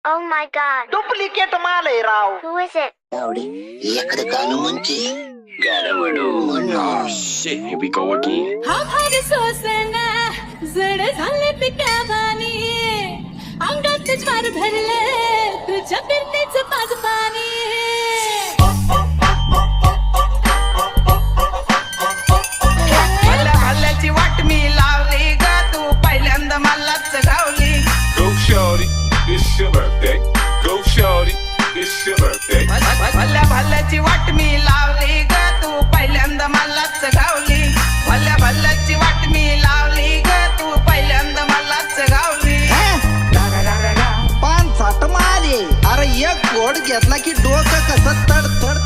Oh my god. Duplicate माल आहे राव. Who is it? एखादं गाणं म्हणते Shit, here we go again. हा भाग सोसना जड झाले पिकावानी अंगात ज्वार भरले तुझ्या फिरतेच पाच पाणी भल्या भाल्याची वाट मी लावली ग तू पहिल्यांदा मलाच गावली. Go shorty, it's your birthday. Go shorty, it's your birthday. भल्या भाल्याची वाट मी लावली ग तू पहिल्यांदा मलाच गावली. भल्या भाल्याची वाट मी लावली ग तू पहिल्यांदा मलाच गावली. पान फाट माले. अरे एक गोड घेतला की डोकं कसं तड तड